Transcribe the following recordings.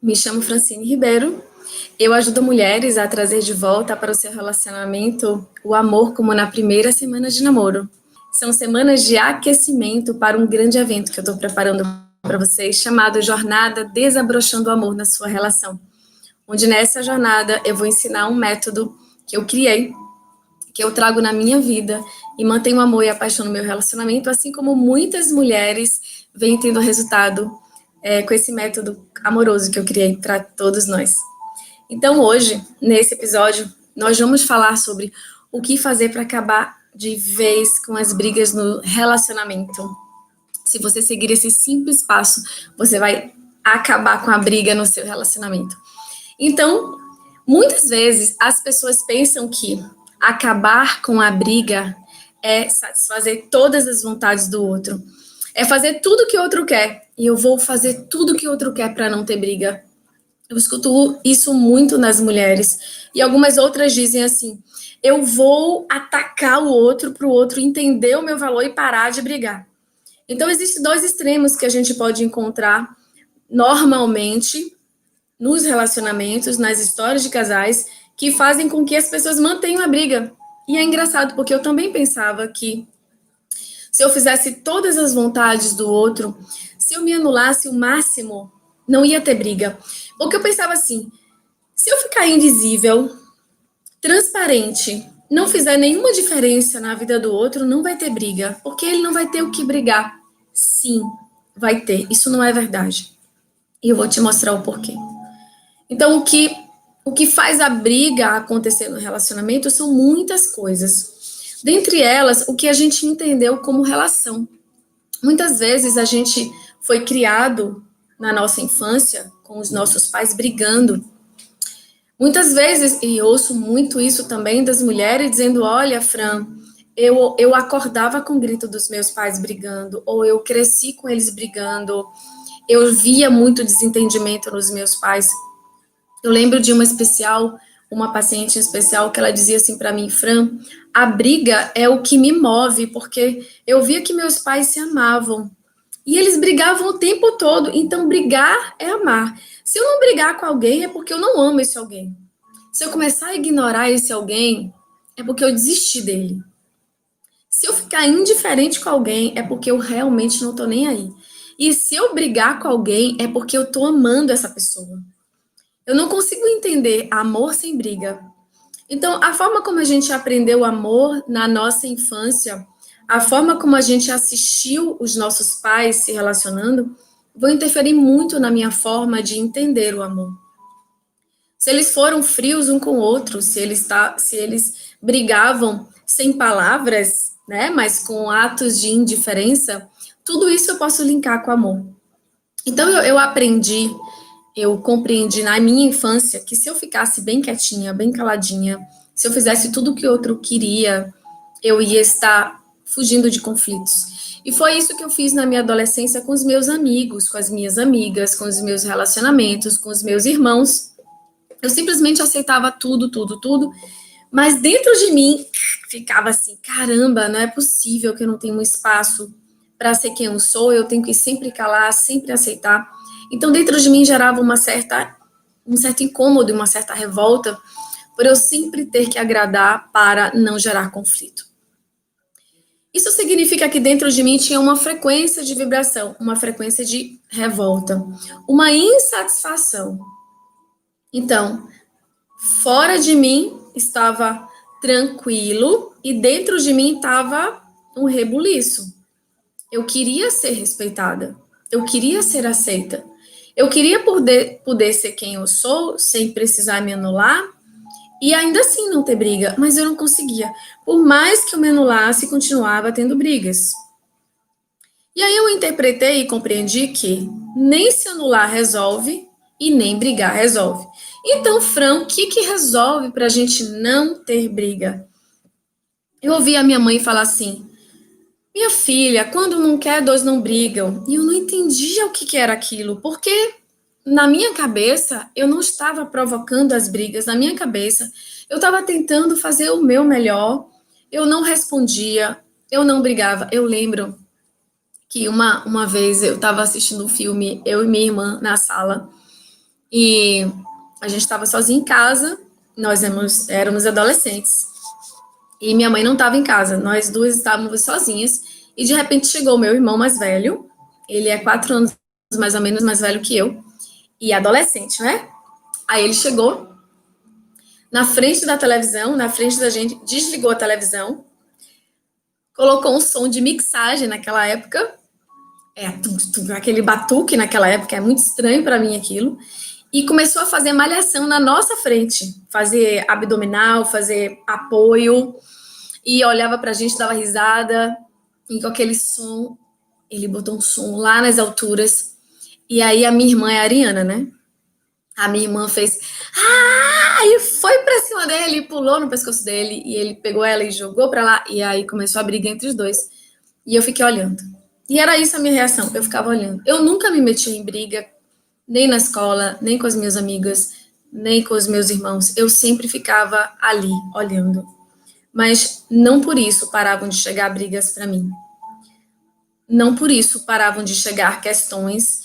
Me chamo Francine Ribeiro. Eu ajudo mulheres a trazer de volta para o seu relacionamento o amor como na primeira semana de namoro. São semanas de aquecimento para um grande evento que eu estou preparando para vocês, chamado Jornada Desabrochando o Amor na Sua Relação. Onde nessa jornada eu vou ensinar um método que eu criei, que eu trago na minha vida e mantenho o amor e a paixão no meu relacionamento, assim como muitas mulheres vêm tendo resultado com esse método amoroso que eu criei para todos nós. Então, hoje, nesse episódio, nós vamos falar sobre o que fazer para acabar de vez com as brigas no relacionamento. Se você seguir esse simples passo, você vai acabar com a briga no seu relacionamento. Então, muitas vezes as pessoas pensam que acabar com a briga é satisfazer todas as vontades do outro. É fazer tudo que o outro quer. E eu vou fazer tudo que o outro quer para não ter briga. Eu escuto isso muito nas mulheres. E algumas outras dizem assim: eu vou atacar o outro para o outro entender o meu valor e parar de brigar. Então, existem dois extremos que a gente pode encontrar normalmente nos relacionamentos, nas histórias de casais, que fazem com que as pessoas mantenham a briga. E é engraçado, porque eu também pensava que se eu fizesse todas as vontades do outro, se eu me anulasse o máximo, não ia ter briga. Porque eu pensava assim: se eu ficar invisível, transparente, não fizer nenhuma diferença na vida do outro, não vai ter briga. Porque ele não vai ter o que brigar. Sim, vai ter. Isso não é verdade. E eu vou te mostrar o porquê. Então, o que faz a briga acontecer no relacionamento são muitas coisas. Dentre elas, o que a gente entendeu como relação. Muitas vezes a gente foi criado na nossa infância com os nossos pais brigando. Muitas vezes, e ouço muito isso também das mulheres, dizendo: olha, Fran, eu acordava com o grito dos meus pais brigando, ou eu cresci com eles brigando, eu via muito desentendimento nos meus pais. Eu lembro de uma paciente em especial, que ela dizia assim para mim: Fran, a briga é o que me move, porque eu via que meus pais se amavam. E eles brigavam o tempo todo, então brigar é amar. Se eu não brigar com alguém, é porque eu não amo esse alguém. Se eu começar a ignorar esse alguém, é porque eu desisti dele. Se eu ficar indiferente com alguém, é porque eu realmente não tô nem aí. E se eu brigar com alguém, é porque eu tô amando essa pessoa. Eu não consigo entender amor sem briga. Então, a forma como a gente aprendeu o amor na nossa infância, a forma como a gente assistiu os nossos pais se relacionando, vão interferir muito na minha forma de entender o amor. Se eles foram frios um com o outro, se eles brigavam sem palavras, né, mas com atos de indiferença, tudo isso eu posso linkar com o amor. Então, eu compreendi na minha infância que se eu ficasse bem quietinha, bem caladinha, se eu fizesse tudo o que o outro queria, eu ia estar fugindo de conflitos. E foi isso que eu fiz na minha adolescência com os meus amigos, com as minhas amigas, com os meus relacionamentos, com os meus irmãos. Eu simplesmente aceitava tudo, tudo, tudo, mas dentro de mim ficava assim: caramba, não é possível que eu não tenha um espaço para ser quem eu sou, eu tenho que sempre calar, sempre aceitar. Então, dentro de mim gerava um certo incômodo, uma certa revolta, por eu sempre ter que agradar para não gerar conflito. Isso significa que dentro de mim tinha uma frequência de vibração, uma frequência de revolta, uma insatisfação. Então, fora de mim estava tranquilo e dentro de mim estava um rebuliço. Eu queria ser respeitada, eu queria ser aceita, eu queria poder ser quem eu sou, sem precisar me anular, e ainda assim não ter briga, mas eu não conseguia. Por mais que eu me anulasse, continuava tendo brigas. E aí eu interpretei e compreendi que nem se anular resolve e nem brigar resolve. Então, Fran, o que resolve para a gente não ter briga? Eu ouvi a minha mãe falar assim: minha filha, quando não quer, dois não brigam. E eu não entendia o que era aquilo, porque na minha cabeça eu não estava provocando as brigas, na minha cabeça eu estava tentando fazer o meu melhor, eu não respondia, eu não brigava. Eu lembro que uma vez eu estava assistindo um filme, eu e minha irmã na sala, E a gente estava sozinha em casa, nós éramos adolescentes. E minha mãe não estava em casa, nós duas estávamos sozinhas. E de repente chegou meu irmão mais velho, ele é 4 anos mais ou menos mais velho que eu, e adolescente, né? Aí ele chegou na frente da televisão, na frente da gente, desligou a televisão, colocou um som de mixagem naquela época, aquele batuque naquela época, é muito estranho para mim aquilo, e começou a fazer malhação na nossa frente, fazer abdominal, fazer apoio, e olhava pra gente, dava risada, e com aquele som, ele botou um som lá nas alturas, e aí a minha irmã é a Ariana, né? A minha irmã fez, e foi pra cima dele, pulou no pescoço dele, e ele pegou ela e jogou pra lá, e aí começou a briga entre os dois, e eu fiquei olhando. E era isso a minha reação, eu ficava olhando. Eu nunca me meti em briga, nem na escola, nem com as minhas amigas, nem com os meus irmãos. Eu sempre ficava ali, olhando. Mas não por isso paravam de chegar brigas para mim. Não por isso paravam de chegar questões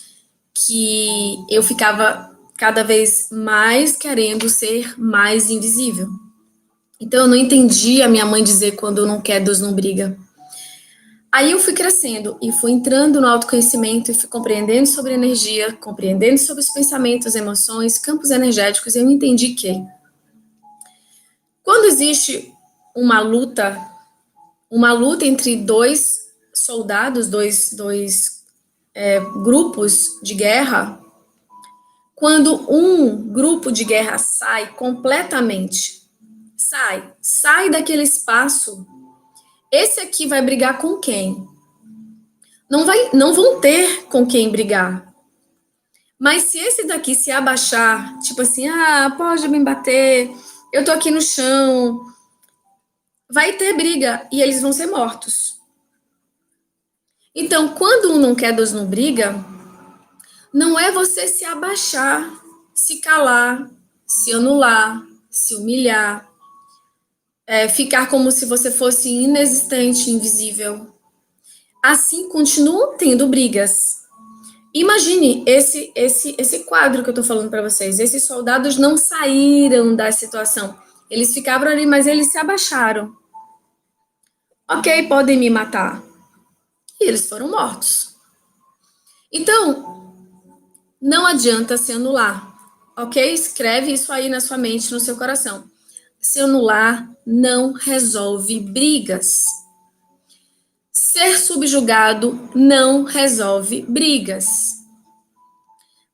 que eu ficava cada vez mais querendo ser mais invisível. Então eu não entendi a minha mãe dizer quando não quer, Deus não briga. Aí eu fui crescendo e fui entrando no autoconhecimento e fui compreendendo sobre energia, compreendendo sobre os pensamentos, emoções, campos energéticos, e eu entendi que quando existe uma luta entre dois soldados, dois grupos de guerra, quando um grupo de guerra sai completamente, sai daquele espaço, esse aqui vai brigar com quem? Não vão ter com quem brigar. Mas se esse daqui se abaixar, tipo assim, pode me bater, eu tô aqui no chão, vai ter briga e eles vão ser mortos. Então, quando um não quer, Deus não briga, não é você se abaixar, se calar, se anular, se humilhar, ficar como se você fosse inexistente, invisível. Assim, continuam tendo brigas. Imagine esse quadro que eu tô falando para vocês. Esses soldados não saíram da situação. Eles ficavam ali, mas eles se abaixaram. Ok, podem me matar. E eles foram mortos. Então, não adianta se anular. Ok? Escreve isso aí na sua mente, no seu coração. Se anular não resolve brigas. Ser subjugado não resolve brigas.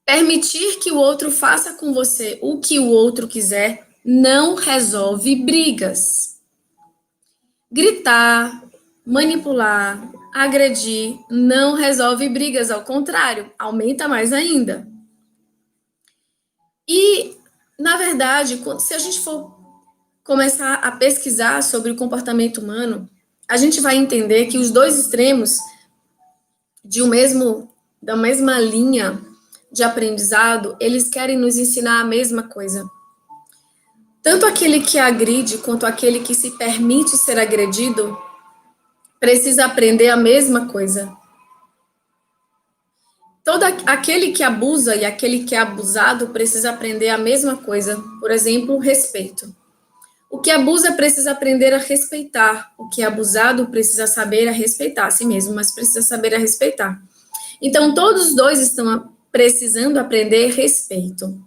Permitir que o outro faça com você o que o outro quiser não resolve brigas. Gritar, manipular, agredir não resolve brigas, ao contrário, aumenta mais ainda. E, na verdade, se a gente for começar a pesquisar sobre o comportamento humano, a gente vai entender que os dois extremos da mesma linha de aprendizado, eles querem nos ensinar a mesma coisa. Tanto aquele que agride quanto aquele que se permite ser agredido precisa aprender a mesma coisa. Todo aquele que abusa e aquele que é abusado precisa aprender a mesma coisa. Por exemplo, respeito. O que abusa precisa aprender a respeitar. O que é abusado precisa saber a respeitar a si mesmo, mas precisa saber a respeitar. Então, todos os dois estão precisando aprender respeito.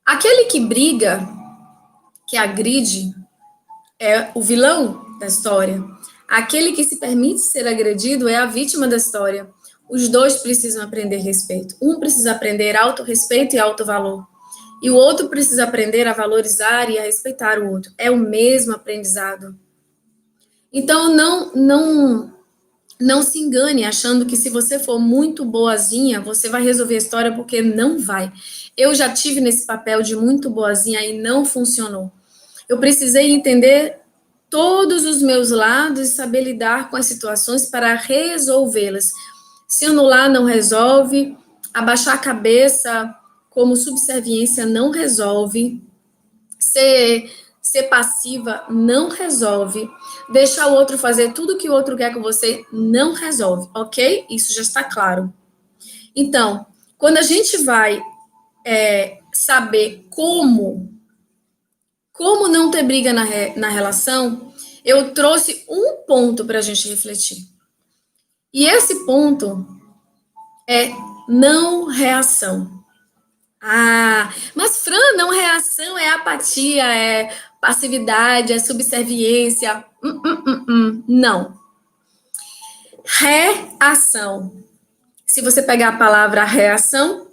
Aquele que briga, que agride, é o vilão da história. Aquele que se permite ser agredido é a vítima da história. Os dois precisam aprender respeito. Um precisa aprender autorrespeito e autovalor. E o outro precisa aprender a valorizar e a respeitar o outro. É o mesmo aprendizado. Então, não se engane achando que se você for muito boazinha, você vai resolver a história, porque não vai. Eu já tive nesse papel de muito boazinha e não funcionou. Eu precisei entender todos os meus lados e saber lidar com as situações para resolvê-las. Se anular não resolve, abaixar a cabeça como subserviência não resolve, ser passiva não resolve, deixar o outro fazer tudo que o outro quer com você não resolve, ok? Isso já está claro. Então, quando a gente vai saber como não ter briga na relação, eu trouxe um ponto para a gente refletir. E esse ponto é não reação. Ah, mas Fran, não reação é apatia, é passividade, é subserviência. Não. Reação. Se você pegar a palavra reação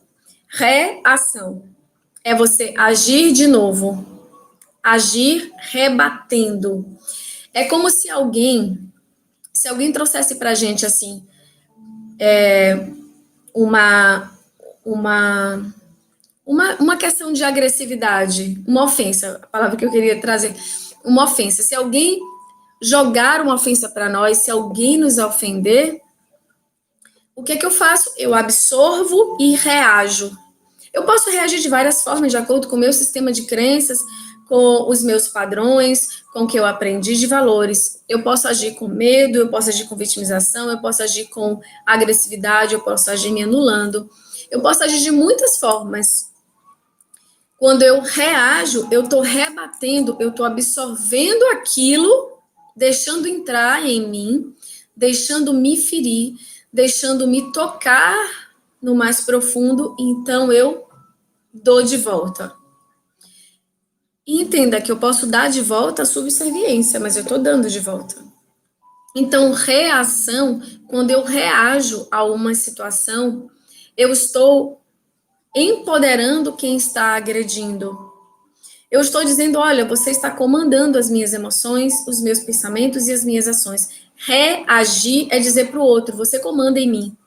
é você agir de novo, agir rebatendo. É como se alguém trouxesse pra gente assim, uma questão de agressividade, uma ofensa, a palavra que eu queria trazer, uma ofensa. Se alguém jogar uma ofensa para nós, se alguém nos ofender, o que é que eu faço? Eu absorvo e reajo. Eu posso reagir de várias formas, de acordo com o meu sistema de crenças, com os meus padrões, com o que eu aprendi de valores. Eu posso agir com medo, eu posso agir com vitimização, eu posso agir com agressividade, eu posso agir me anulando. Eu posso agir de muitas formas. Quando eu reajo, eu estou rebatendo, eu estou absorvendo aquilo, deixando entrar em mim, deixando me ferir, deixando me tocar no mais profundo, então eu dou de volta. E entenda que eu posso dar de volta a subserviência, mas eu estou dando de volta. Então, reação, quando eu reajo a uma situação, eu estou empoderando quem está agredindo. Eu estou dizendo, olha, você está comandando as minhas emoções, os meus pensamentos e as minhas ações. Reagir é dizer para o outro, você comanda em mim.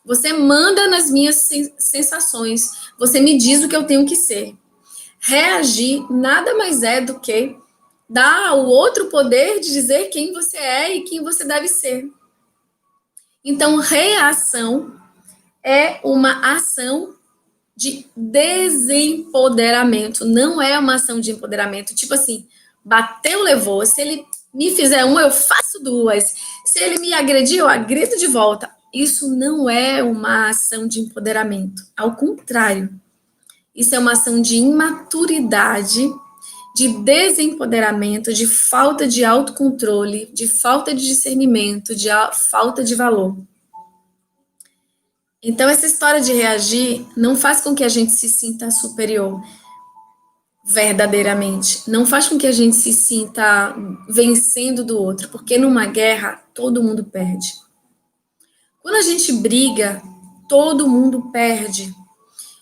Você manda nas minhas sensações. Você me diz o que eu tenho que ser. Reagir nada mais é do que dar ao outro poder de dizer quem você é e quem você deve ser. Então, reação é uma ação de desempoderamento, não é uma ação de empoderamento. Tipo assim, bateu, levou. Se ele me fizer uma, eu faço duas. Se ele me agredir, eu agrido de volta. Isso não é uma ação de empoderamento. Ao contrário, isso é uma ação de imaturidade, de desempoderamento, de falta de autocontrole, de falta de discernimento, de falta de valor. Então, essa história de reagir não faz com que a gente se sinta superior, verdadeiramente. Não faz com que a gente se sinta vencendo do outro, porque numa guerra, todo mundo perde. Quando a gente briga, todo mundo perde.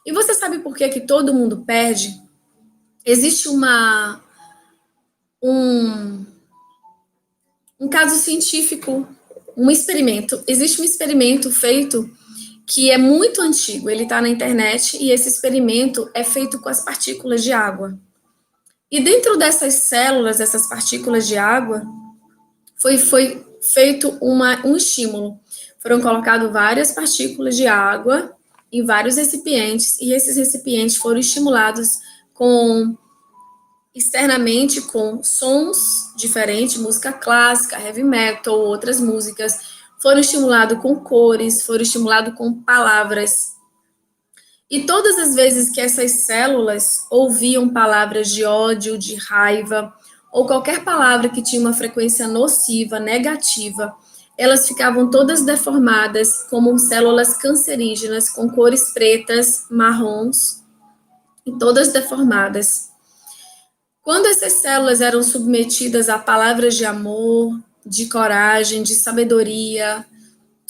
E você sabe por que todo mundo perde? Existe um caso científico, um experimento. Existe um experimento feito que é muito antigo, ele está na internet, e esse experimento é feito com as partículas de água. E dentro dessas células, essas partículas de água, foi feito um estímulo. Foram colocadas várias partículas de água em vários recipientes, e esses recipientes foram estimulados externamente com sons diferentes, música clássica, heavy metal, outras músicas, foram estimulados com cores, foram estimulados com palavras. E todas as vezes que essas células ouviam palavras de ódio, de raiva, ou qualquer palavra que tinha uma frequência nociva, negativa, elas ficavam todas deformadas como células cancerígenas, com cores pretas, marrons, e todas deformadas. Quando essas células eram submetidas a palavras de amor, de coragem, de sabedoria,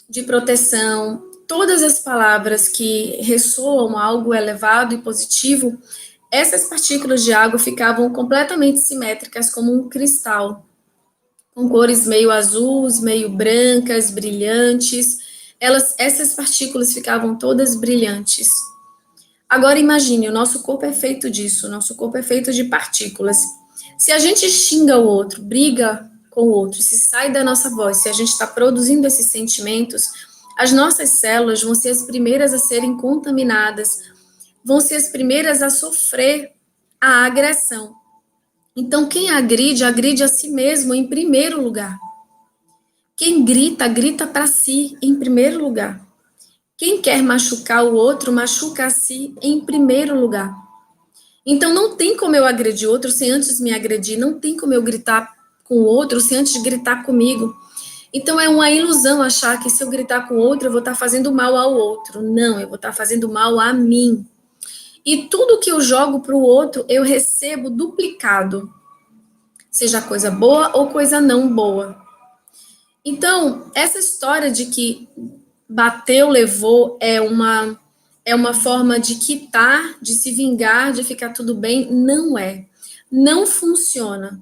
de proteção, todas as palavras que ressoam algo elevado e positivo, essas partículas de água ficavam completamente simétricas, como um cristal, com cores meio azuis, meio brancas, brilhantes. Essas partículas ficavam todas brilhantes. Agora imagine, o nosso corpo é feito disso, o nosso corpo é feito de partículas. Se a gente xinga o outro, briga com o outro, se sai da nossa voz, se a gente está produzindo esses sentimentos, as nossas células vão ser as primeiras a serem contaminadas, vão ser as primeiras a sofrer a agressão. Então, quem agride, agride a si mesmo em primeiro lugar. Quem grita, grita para si em primeiro lugar. Quem quer machucar o outro, machuca a si em primeiro lugar. Então, não tem como eu agredir outro sem antes me agredir, não tem como eu gritar com o outro sem antes de gritar comigo. Então, é uma ilusão achar que se eu gritar com o outro, eu vou estar fazendo mal ao outro. Não, eu vou estar fazendo mal a mim. E tudo que eu jogo para o outro, eu recebo duplicado, seja coisa boa ou coisa não boa. Então, essa história de que bateu, levou, é uma forma de quitar, de se vingar, de ficar tudo bem, não é. Não funciona.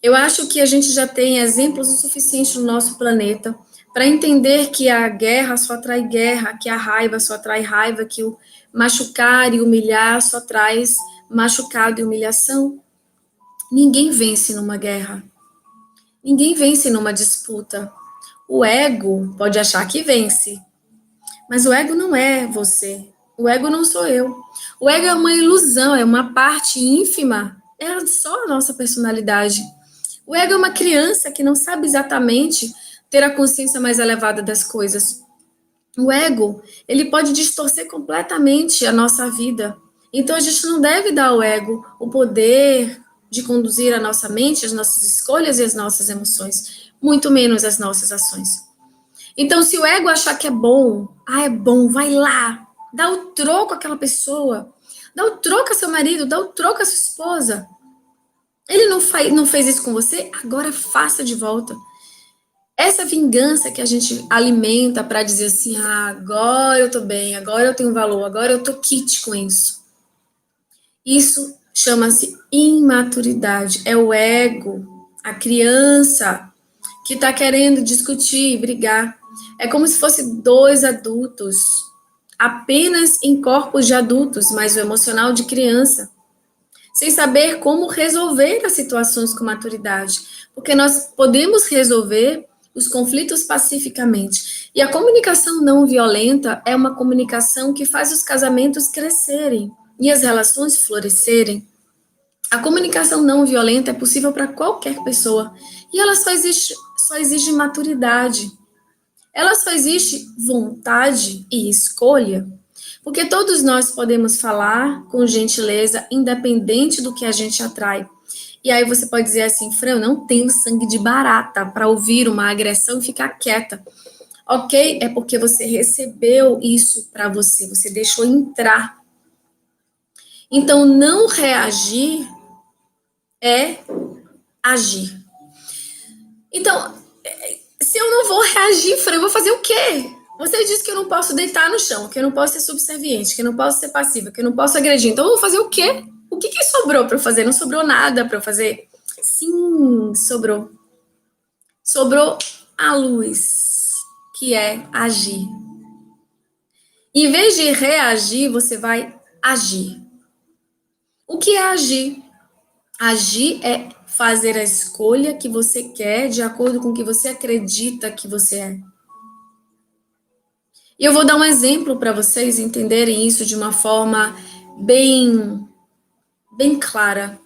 Eu acho que a gente já tem exemplos o suficiente no nosso planeta para entender que a guerra só atrai guerra, que a raiva só atrai raiva, que o machucar e humilhar só traz machucado e humilhação. Ninguém vence numa guerra. Ninguém vence numa disputa. O ego pode achar que vence, mas o ego não é você. O ego não sou eu. O ego é uma ilusão, é uma parte ínfima. É só a nossa personalidade. O ego é uma criança que não sabe exatamente ter a consciência mais elevada das coisas. O ego, ele pode distorcer completamente a nossa vida. Então a gente não deve dar ao ego o poder de conduzir a nossa mente, as nossas escolhas e as nossas emoções, muito menos as nossas ações. Então, se o ego achar que é bom, vai lá, dá o troco àquela pessoa, dá o troco a seu marido, dá o troco a sua esposa. Ele não fez isso com você, agora faça de volta. Essa vingança que a gente alimenta para dizer assim, agora eu tô bem, agora eu tenho valor, agora eu tô kit com isso. Isso chama-se imaturidade, é o ego, a criança que está querendo discutir, brigar. É como se fossem dois adultos, apenas em corpos de adultos, mas o emocional de criança, sem saber como resolver as situações com maturidade, porque nós podemos resolver os conflitos pacificamente. E a comunicação não violenta é uma comunicação que faz os casamentos crescerem e as relações florescerem. A comunicação não violenta é possível para qualquer pessoa e ela só exige maturidade. Ela só existe vontade e escolha, porque todos nós podemos falar com gentileza, independente do que a gente atrai. E aí você pode dizer assim, Fran, eu não tenho sangue de barata para ouvir uma agressão e ficar quieta. Ok, é porque você recebeu isso para você, você deixou entrar. Então, não reagir é agir. Então, se eu não vou reagir, Fran, eu vou fazer o quê? Você disse que eu não posso deitar no chão, que eu não posso ser subserviente, que eu não posso ser passiva, que eu não posso agredir. Então eu vou fazer o quê? O que sobrou para eu fazer? Não sobrou nada para eu fazer. Sim, sobrou. Sobrou a luz, que é agir. Em vez de reagir, você vai agir. O que é agir? Agir é fazer a escolha que você quer de acordo com o que você acredita que você é. E eu vou dar um exemplo para vocês entenderem isso de uma forma bem, bem clara.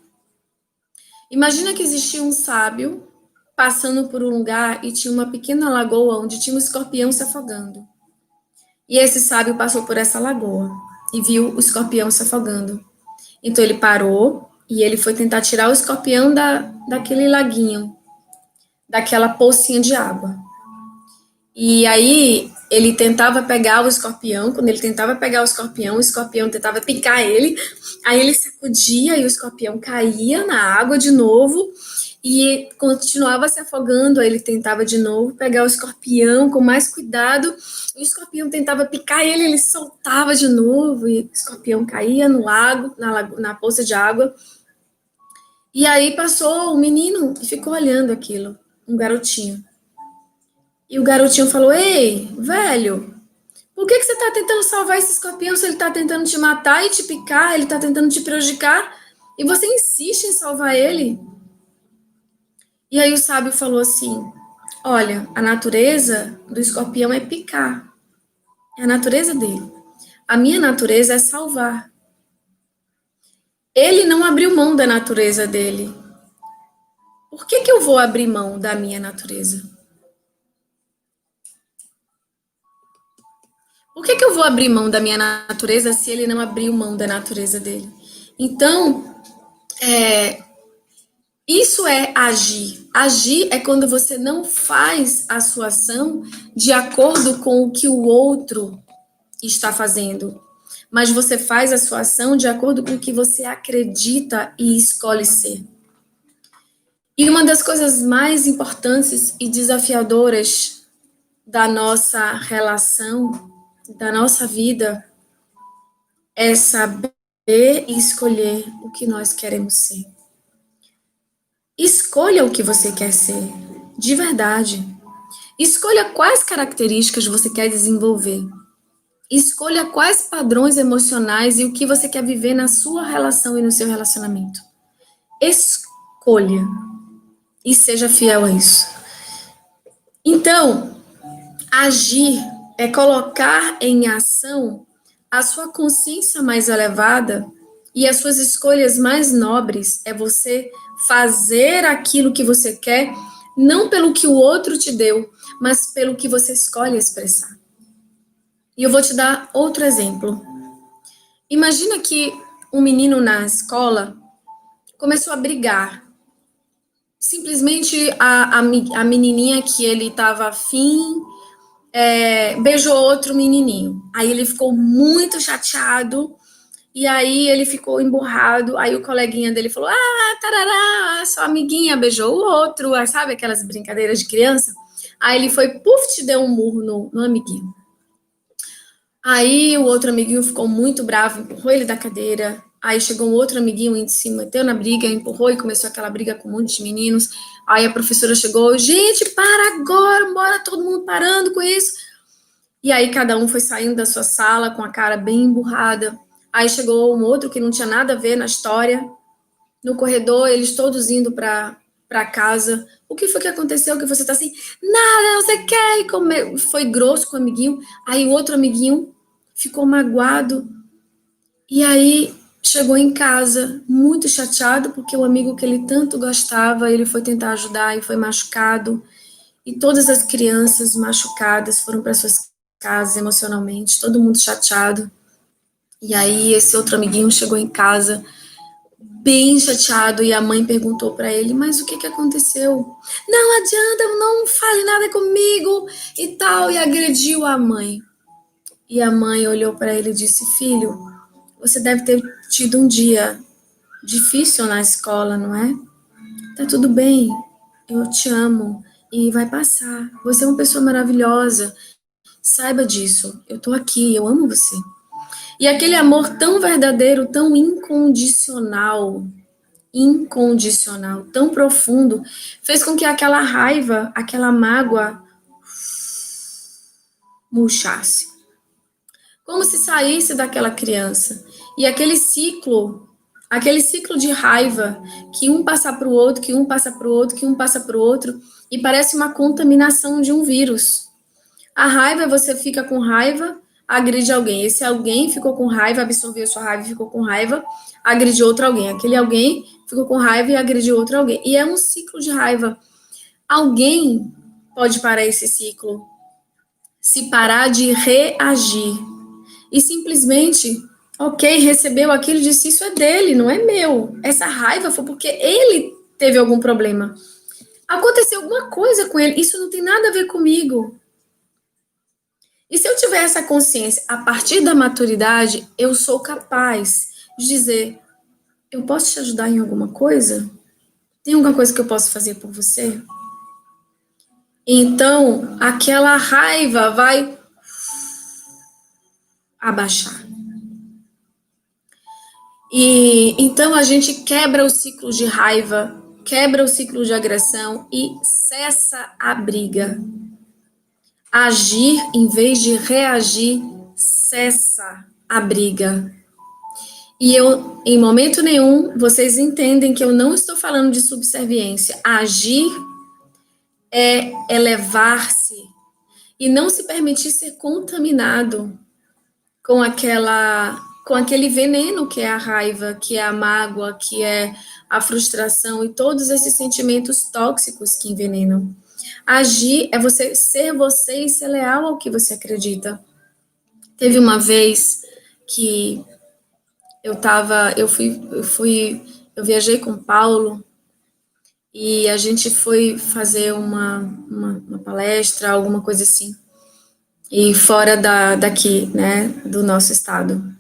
Imagina que existia um sábio passando por um lugar e tinha uma pequena lagoa onde tinha um escorpião se afogando. E esse sábio passou por essa lagoa e viu o escorpião se afogando. Então ele parou e ele foi tentar tirar o escorpião daquele laguinho, daquela pocinha de água. E aí ele tentava pegar o escorpião, quando ele tentava pegar o escorpião tentava picar ele, aí ele sacudia e o escorpião caía na água de novo e continuava se afogando, aí ele tentava de novo pegar o escorpião com mais cuidado, o escorpião tentava picar ele, ele soltava de novo e o escorpião caía no lago, na poça de água. E aí passou o menino e ficou olhando aquilo, um garotinho. E o garotinho falou, ei, velho, por que você tá tentando salvar esse escorpião se ele tá tentando te matar e te picar, ele tá tentando te prejudicar, e você insiste em salvar ele? E aí o sábio falou assim, olha, a natureza do escorpião é picar, é a natureza dele. A minha natureza é salvar. Ele não abriu mão da natureza dele. Por que eu vou abrir mão da minha natureza? Por que eu vou abrir mão da minha natureza se ele não abriu mão da natureza dele? Então, isso é agir. Agir é quando você não faz a sua ação de acordo com o que o outro está fazendo, mas você faz a sua ação de acordo com o que você acredita e escolhe ser. E uma das coisas mais importantes e desafiadoras da nossa relação, da nossa vida, é saber e escolher o que nós queremos ser. Escolha o que você quer ser, de verdade. Escolha quais características você quer desenvolver. Escolha quais padrões emocionais e o que você quer viver na sua relação e no seu relacionamento. Escolha e seja fiel a isso. Então, agir é colocar em ação a sua consciência mais elevada e as suas escolhas mais nobres. É você fazer aquilo que você quer, não pelo que o outro te deu, mas pelo que você escolhe expressar. E eu vou te dar outro exemplo. Imagina que um menino na escola começou a brigar. Simplesmente a menininha que ele estava afim beijou outro menininho. Aí ele ficou muito chateado e aí ele ficou emburrado. Aí o coleguinha dele falou: ah, tarará, sua amiguinha beijou o outro. Aí, sabe aquelas brincadeiras de criança? Aí ele foi, puf, te deu um murro no amiguinho. Aí o outro amiguinho ficou muito bravo, empurrou ele da cadeira. Aí chegou um outro amiguinho, se meteu na briga, empurrou e começou aquela briga com um monte de meninos. Aí a professora chegou: gente, para agora, bora todo mundo parando com isso. E aí cada um foi saindo da sua sala com a cara bem emburrada. Aí chegou um outro que não tinha nada a ver na história. No corredor, eles todos indo para casa. O que foi que aconteceu? Que você tá assim, nada, não sei o que. Foi grosso com o amiguinho. Aí o outro amiguinho ficou magoado. E aí chegou em casa muito chateado, porque o amigo que ele tanto gostava, ele foi tentar ajudar e foi machucado. E todas as crianças machucadas foram para suas casas emocionalmente, todo mundo chateado. E aí esse outro amiguinho chegou em casa bem chateado e a mãe perguntou para ele: mas o que aconteceu? Não adianta, não fale nada comigo e tal, e agrediu a mãe. E a mãe olhou para ele e disse: filho, você deve ter tido um dia difícil na escola, não é? Tá tudo bem, eu te amo e vai passar. Você é uma pessoa maravilhosa, saiba disso, eu tô aqui, eu amo você. E aquele amor tão verdadeiro, tão incondicional, tão profundo, fez com que aquela raiva, aquela mágoa murchasse. Como se saísse daquela criança. E aquele ciclo de raiva, que um passa para o outro, que um passa para o outro, que um passa para o outro, e parece uma contaminação de um vírus. A raiva, você fica com raiva, agride alguém. Esse alguém ficou com raiva, absorveu sua raiva e ficou com raiva, agride outro alguém. Aquele alguém ficou com raiva e agrediu outro alguém. E é um ciclo de raiva. Alguém pode parar esse ciclo, se parar de reagir e simplesmente, ok, recebeu aquilo e disse: isso é dele, não é meu. Essa raiva foi porque ele teve algum problema. Aconteceu alguma coisa com ele, isso não tem nada a ver comigo. E se eu tiver essa consciência, a partir da maturidade, eu sou capaz de dizer: eu posso te ajudar em alguma coisa? Tem alguma coisa que eu posso fazer por você? Então, aquela raiva vai abaixar. E então a gente quebra o ciclo de raiva, quebra o ciclo de agressão e cessa a briga. Agir em vez de reagir cessa a briga. E eu, em momento nenhum, vocês entendem que eu não estou falando de subserviência. Agir é elevar-se e não se permitir ser contaminado com aquele veneno que é a raiva, que é a mágoa, que é a frustração e todos esses sentimentos tóxicos que envenenam. Agir é você e ser leal ao que você acredita. Teve uma vez que eu viajei com o Paulo e a gente foi fazer uma palestra, alguma coisa assim, e fora daqui, né, do nosso estado.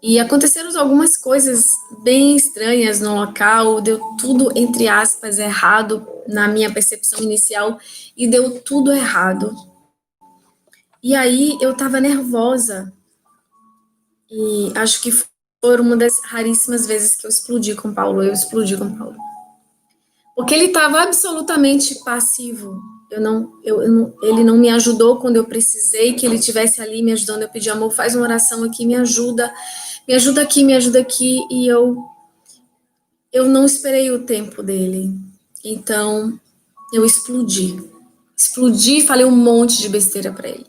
E aconteceram algumas coisas bem estranhas no local, deu tudo, entre aspas, errado na minha percepção inicial, e deu tudo errado. E aí eu tava nervosa, e acho que foi uma das raríssimas vezes que eu explodi com o Paulo, Porque ele estava absolutamente passivo. Ele não me ajudou quando eu precisei que ele tivesse ali me ajudando. Eu pedi, amor, faz uma oração aqui, me ajuda aqui, me ajuda aqui. E eu não esperei o tempo dele. Então, eu explodi. Explodi e falei um monte de besteira para ele.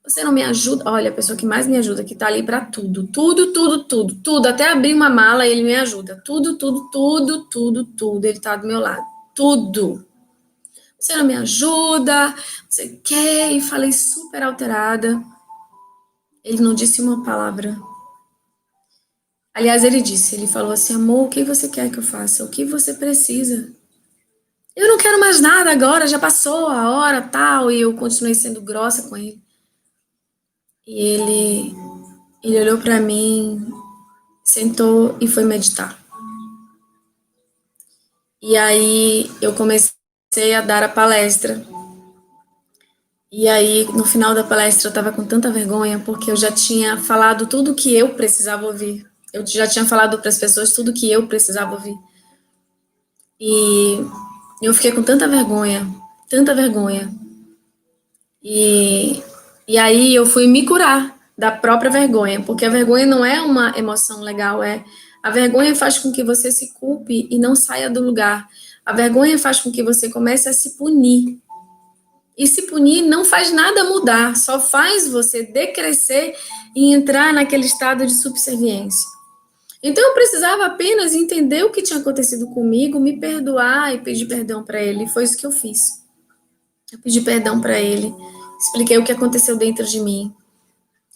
Você não me ajuda? Olha, a pessoa que mais me ajuda, que tá ali para tudo. Tudo, tudo, tudo, tudo. Até abrir uma mala, ele me ajuda. Tudo, tudo, tudo, tudo, tudo. Ele tá do meu lado. Tudo. Você não me ajuda, você quer? E falei super alterada. Ele não disse uma palavra. Aliás, ele falou assim, amor, o que você quer que eu faça? O que você precisa? Eu não quero mais nada agora, já passou a hora, tal, e eu continuei sendo grossa com ele. E ele olhou para mim, sentou e foi meditar. E aí eu comecei a dar a palestra. E aí, no final da palestra, eu estava com tanta vergonha, porque eu já tinha falado tudo que eu precisava ouvir. Eu já tinha falado para as pessoas tudo que eu precisava ouvir. E eu fiquei com tanta vergonha, tanta vergonha. E, e aí eu fui me curar da própria vergonha, porque a vergonha não é uma emoção legal, a vergonha faz com que você se culpe e não saia do lugar. A vergonha faz com que você comece a se punir. E se punir não faz nada mudar, só faz você decrescer e entrar naquele estado de subserviência. Então eu precisava apenas entender o que tinha acontecido comigo, me perdoar e pedir perdão para ele. E foi isso que eu fiz. Eu pedi perdão para ele, expliquei o que aconteceu dentro de mim,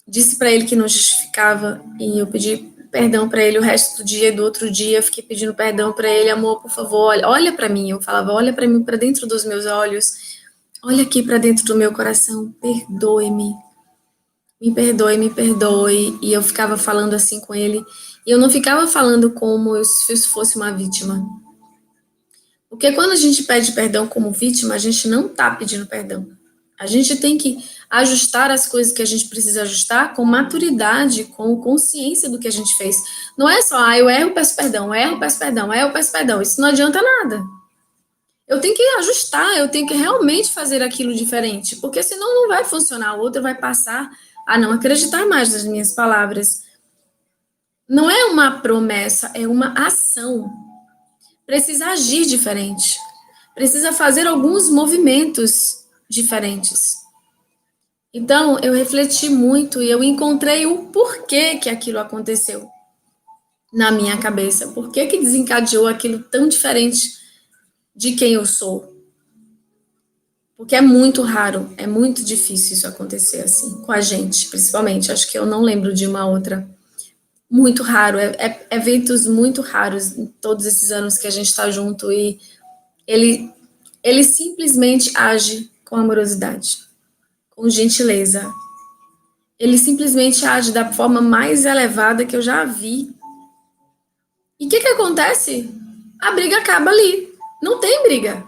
disse para ele que não justificava e eu pedi perdão para ele o resto do dia e do outro dia. Eu fiquei pedindo perdão para ele, amor, por favor, olha para mim. Eu falava, olha para mim, para dentro dos meus olhos. Olha aqui para dentro do meu coração, perdoe-me, me perdoe, me perdoe. E eu ficava falando assim com ele. E eu não ficava falando como se eu fosse uma vítima. Porque quando a gente pede perdão como vítima, a gente não está pedindo perdão. A gente tem que ajustar as coisas que a gente precisa ajustar com maturidade, com consciência do que a gente fez. Não é só, eu erro, peço perdão, erro, peço perdão, erro, peço perdão. Isso não adianta nada. Eu tenho que ajustar, eu tenho que realmente fazer aquilo diferente, porque senão não vai funcionar. O outro vai passar a não acreditar mais nas minhas palavras. Não é uma promessa, é uma ação. Precisa agir diferente. Precisa fazer alguns movimentos diferentes. Então, eu refleti muito e eu encontrei o porquê que aquilo aconteceu na minha cabeça. Por que desencadeou aquilo tão diferente de quem eu sou? Porque é muito raro, é muito difícil isso acontecer assim, com a gente, principalmente. Acho que eu não lembro de uma outra. Muito raro, eventos muito raros em todos esses anos que a gente está junto e ele simplesmente age com amorosidade, com gentileza. Ele simplesmente age da forma mais elevada que eu já vi. E o que acontece? A briga acaba ali. Não tem briga.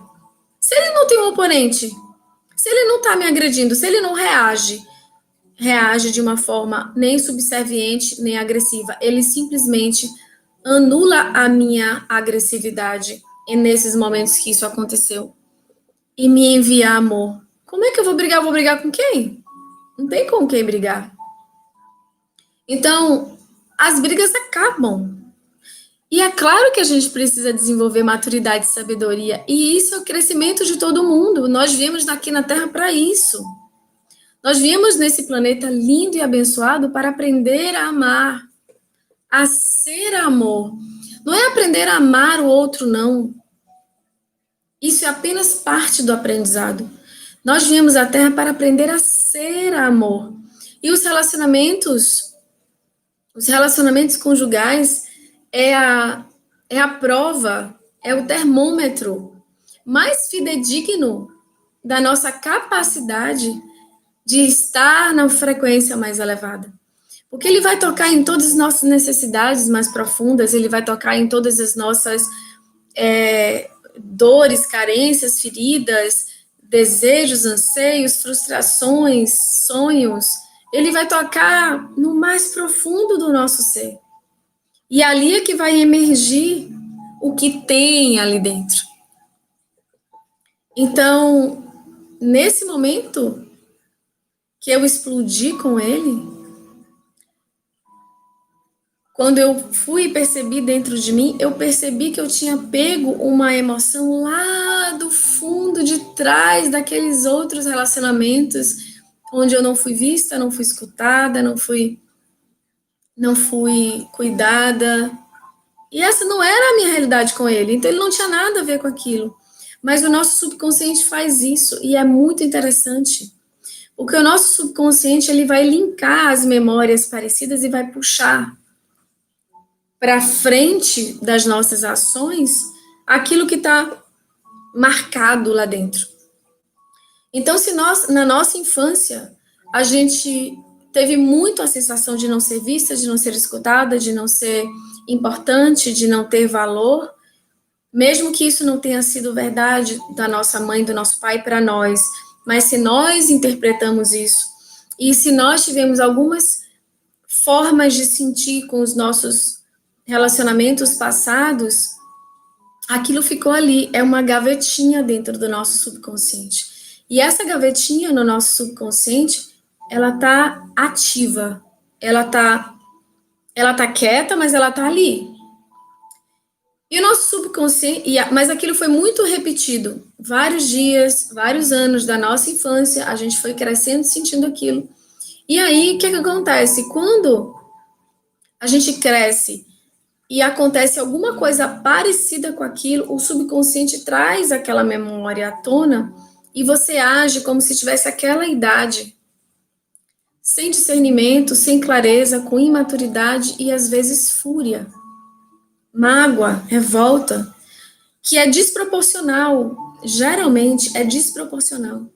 Se ele não tem um oponente, se ele não está me agredindo, se ele não reage de uma forma nem subserviente, nem agressiva, ele simplesmente anula a minha agressividade nesses momentos que isso aconteceu e me envia amor. Como é que eu vou brigar? Eu vou brigar com quem? Não tem com quem brigar. Então, as brigas acabam. E é claro que a gente precisa desenvolver maturidade e sabedoria, e isso é o crescimento de todo mundo. Nós viemos aqui na Terra para isso. Nós viemos nesse planeta lindo e abençoado para aprender a amar, a ser amor. Não é aprender a amar o outro, não. Isso é apenas parte do aprendizado. Nós viemos à Terra para aprender a ser amor. E os relacionamentos Os relacionamentos conjugais é a prova, é o termômetro mais fidedigno da nossa capacidade de estar na frequência mais elevada. Porque ele vai tocar em todas as nossas necessidades mais profundas, ele vai tocar em todas as nossas dores, carências, feridas, desejos, anseios, frustrações, sonhos. Ele vai tocar no mais profundo do nosso ser. E ali é que vai emergir o que tem ali dentro. Então, nesse momento que eu explodi com ele, quando eu fui e percebi dentro de mim, eu percebi que eu tinha pego uma emoção lá do fundo de trás daqueles outros relacionamentos onde eu não fui vista, não fui escutada, não fui cuidada. E essa não era a minha realidade com ele, então ele não tinha nada a ver com aquilo. Mas o nosso subconsciente faz isso e é muito interessante. Porque o nosso subconsciente ele vai linkar as memórias parecidas e vai puxar para frente das nossas ações aquilo que está marcado lá dentro. Então, se nós, na nossa infância, a gente teve muito a sensação de não ser vista, de não ser escutada, de não ser importante, de não ter valor, mesmo que isso não tenha sido verdade da nossa mãe, do nosso pai para nós, mas se nós interpretamos isso, e se nós tivemos algumas formas de sentir com os nossos relacionamentos passados, aquilo ficou ali, é uma gavetinha dentro do nosso subconsciente. E essa gavetinha no nosso subconsciente, ela tá ativa, ela tá quieta, mas ela tá ali. E o nosso subconsciente, mas aquilo foi muito repetido, vários dias, vários anos da nossa infância, a gente foi crescendo sentindo aquilo. E aí, o que acontece? Quando a gente cresce e acontece alguma coisa parecida com aquilo, o subconsciente traz aquela memória à tona e você age como se tivesse aquela idade, sem discernimento, sem clareza, com imaturidade e às vezes fúria, mágoa, revolta, que é desproporcional, geralmente é desproporcional.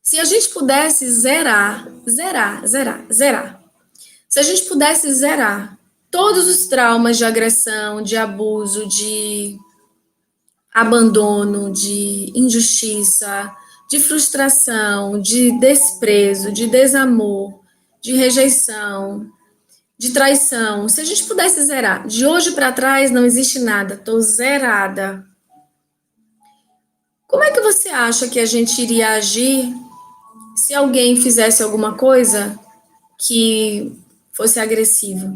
Se a gente pudesse zerar, se a gente pudesse zerar todos os traumas de agressão, de abuso, de abandono, de injustiça, de frustração, de desprezo, de desamor, de rejeição, de traição. Se a gente pudesse zerar, de hoje para trás não existe nada, tô zerada. Como é que você acha que a gente iria agir se alguém fizesse alguma coisa que fosse agressiva?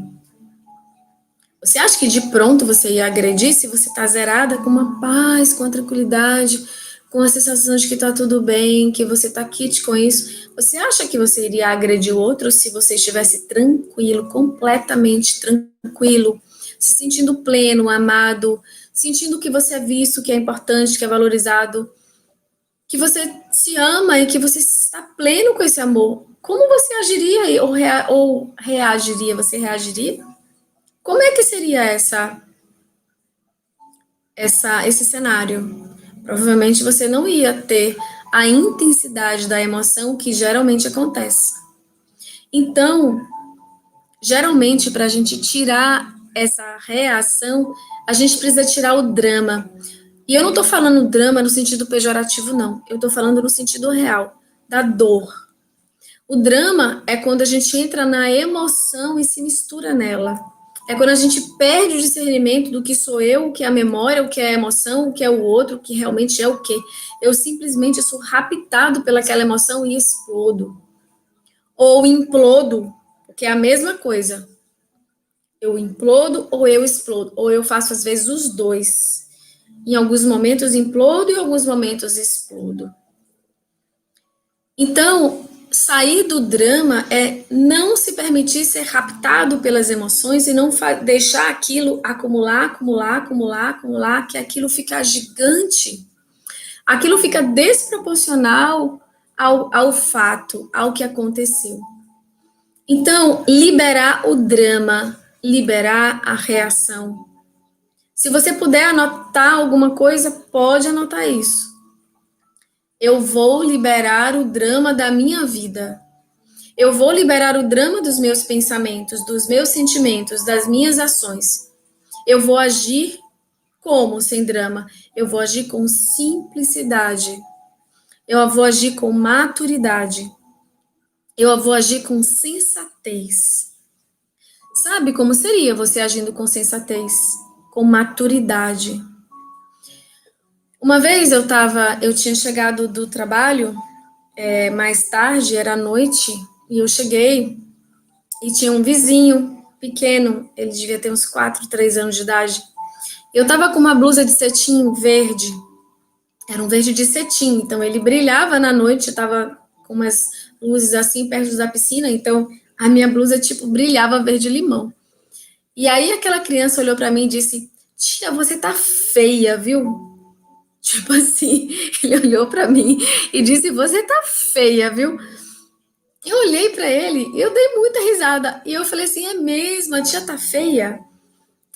Você acha que de pronto você ia agredir se você está zerada com uma paz, com a tranquilidade, com a sensação de que está tudo bem, que você está quite com isso? Você acha que você iria agredir o outro se você estivesse tranquilo, completamente tranquilo, se sentindo pleno, amado, sentindo que você é visto, que é importante, que é valorizado, que você se ama e que você está pleno com esse amor? Como você agiria ou reagiria? Você reagiria? Como é que seria esse cenário? Provavelmente você não ia ter a intensidade da emoção que geralmente acontece. Então, geralmente, para a gente tirar essa reação, a gente precisa tirar o drama. E eu não estou falando drama no sentido pejorativo, não. Eu estou falando no sentido real, da dor. O drama é quando a gente entra na emoção e se mistura nela. É quando a gente perde o discernimento do que sou eu, o que é a memória, o que é a emoção, o que é o outro, o que realmente é o quê. Eu simplesmente sou raptado pelaquela emoção e explodo. Ou implodo, porque é a mesma coisa. Eu implodo ou eu explodo. Ou eu faço, às vezes, os dois. Em alguns momentos implodo e em alguns momentos explodo. Então, sair do drama é não se permitir ser raptado pelas emoções e não deixar aquilo acumular, que aquilo fica gigante. Aquilo fica desproporcional ao fato, ao que aconteceu. Então, liberar o drama, liberar a reação. Se você puder anotar alguma coisa, pode anotar isso. Eu vou liberar o drama da minha vida. Eu vou liberar o drama dos meus pensamentos, dos meus sentimentos, das minhas ações. Eu vou agir como sem drama? Eu vou agir com simplicidade. Eu vou agir com maturidade. Eu vou agir com sensatez. Sabe como seria você agindo com sensatez, com maturidade? Uma vez eu tinha chegado do trabalho mais tarde, era noite, e eu cheguei e tinha um vizinho pequeno, ele devia ter uns 4, 3 anos de idade. Eu tava com uma blusa de cetim verde, era um verde de cetim, então ele brilhava na noite, eu tava com umas luzes assim perto da piscina, então a minha blusa tipo brilhava verde limão. E aí aquela criança olhou para mim e disse: "Tia, você tá feia, viu?" Tipo assim, ele olhou para mim e disse: "Você tá feia, viu?" Eu olhei para ele e eu dei muita risada. E eu falei assim: "É mesmo? A tia tá feia?"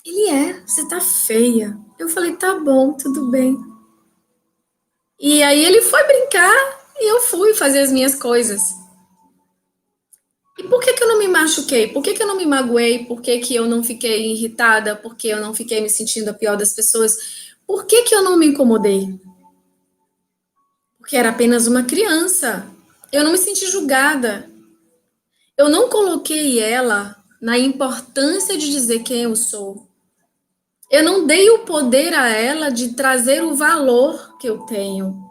Ele: "É, você tá feia." Eu falei: "Tá bom, tudo bem." E aí ele foi brincar e eu fui fazer as minhas coisas. E por que que eu não me machuquei? Por que que eu não me magoei? Por que que eu não fiquei irritada? Por que eu não fiquei me sentindo a pior das pessoas? Por que que eu não me incomodei? Porque era apenas uma criança. Eu não me senti julgada. Eu não coloquei ela na importância de dizer quem eu sou. Eu não dei o poder a ela de trazer o valor que eu tenho.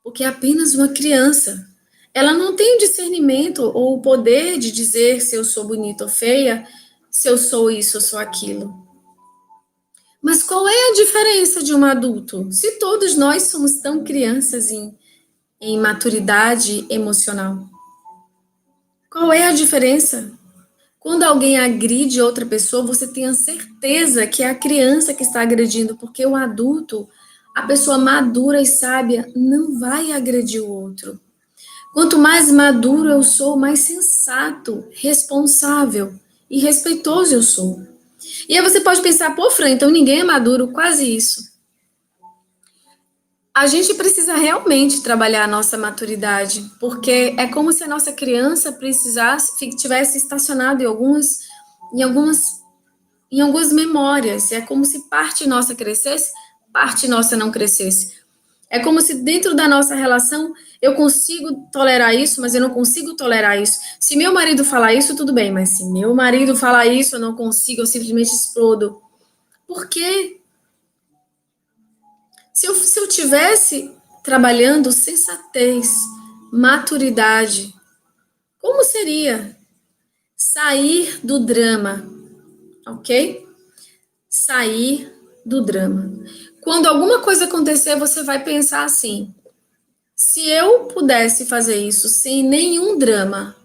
Porque é apenas uma criança. Ela não tem o discernimento ou o poder de dizer se eu sou bonita ou feia, se eu sou isso ou sou aquilo. Mas qual é a diferença de um adulto? Se todos nós somos tão crianças em maturidade emocional. Qual é a diferença? Quando alguém agride outra pessoa, você tem a certeza que é a criança que está agredindo, porque o adulto, a pessoa madura e sábia, não vai agredir o outro. Quanto mais maduro eu sou, mais sensato, responsável e respeitoso eu sou. E aí você pode pensar, pô, Fran, então ninguém é maduro, quase isso. A gente precisa realmente trabalhar a nossa maturidade, porque é como se a nossa criança precisasse, tivesse estacionado em algumas, em algumas memórias. É como se parte nossa crescesse, parte nossa não crescesse. É como se dentro da nossa relação eu consigo tolerar isso, mas eu não consigo tolerar isso. Se meu marido falar isso, tudo bem, mas se meu marido falar isso, eu não consigo, eu simplesmente explodo. Por quê? Se eu tivesse trabalhando sensatez, maturidade, como seria sair do drama, ok? Sair do drama. Quando alguma coisa acontecer, você vai pensar assim: se eu pudesse fazer isso sem nenhum drama,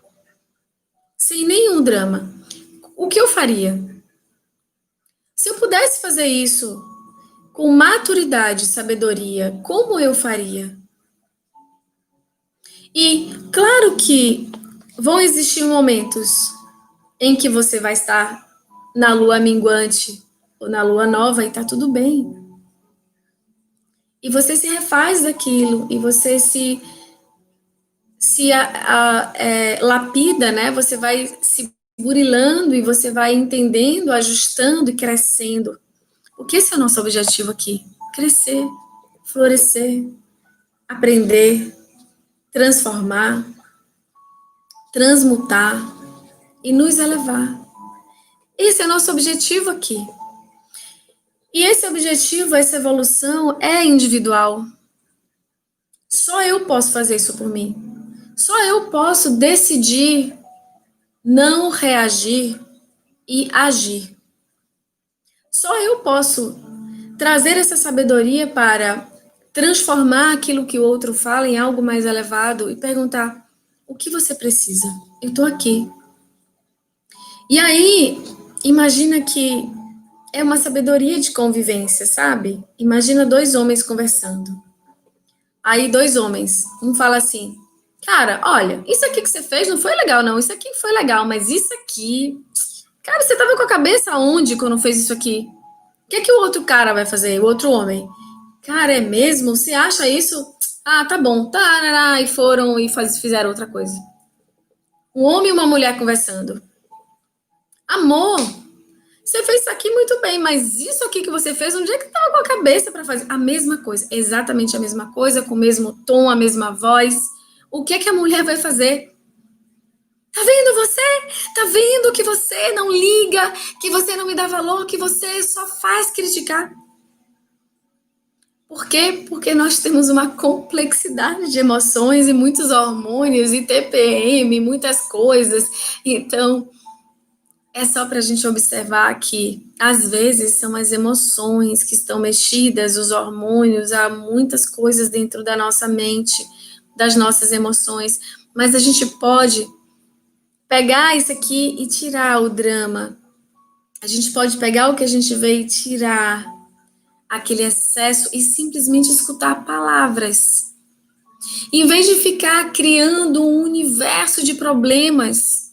o que eu faria? Se eu pudesse fazer isso com maturidade, sabedoria, como eu faria? E claro que vão existir momentos em que você vai estar na lua minguante ou na lua nova e tá tudo bem. E você se refaz daquilo e você se lapida, né? Você vai se burilando e você vai entendendo, ajustando e crescendo. Porque esse é o nosso objetivo aqui: crescer, florescer, aprender, transformar, transmutar e nos elevar. Esse é o nosso objetivo aqui. E esse objetivo, essa evolução é individual. Só eu posso fazer isso por mim. Só eu posso decidir não reagir e agir. Só eu posso trazer essa sabedoria para transformar aquilo que o outro fala em algo mais elevado e perguntar: o que você precisa? Eu estou aqui. E aí, imagina que é uma sabedoria de convivência, sabe? Imagina dois homens conversando. Aí, dois homens, um fala assim: Cara, olha, isso aqui que você fez não foi legal, não. Isso aqui foi legal, mas isso aqui. Cara, você tava com a cabeça onde quando fez isso aqui? O que é que o outro cara vai fazer? O outro homem? Cara, é mesmo? Você acha isso? Ah, tá bom. Tá, e foram e fizeram outra coisa. Um homem e uma mulher conversando. Amor, você fez isso aqui muito bem, mas isso aqui que você fez, onde é que estava com a cabeça para fazer? A mesma coisa, exatamente a mesma coisa, com o mesmo tom, a mesma voz. O que é que a mulher vai fazer? Tá vendo você? Tá vendo que você não liga, que você não me dá valor, que você só faz criticar? Por quê? Porque nós temos uma complexidade de emoções e muitos hormônios e TPM, muitas coisas. Então, é só para a gente observar que, às vezes, são as emoções que estão mexidas, os hormônios, há muitas coisas dentro da nossa mente, das nossas emoções, mas a gente pode pegar isso aqui e tirar o drama. A gente pode pegar o que a gente vê e tirar aquele excesso e simplesmente escutar palavras. Em vez de ficar criando um universo de problemas,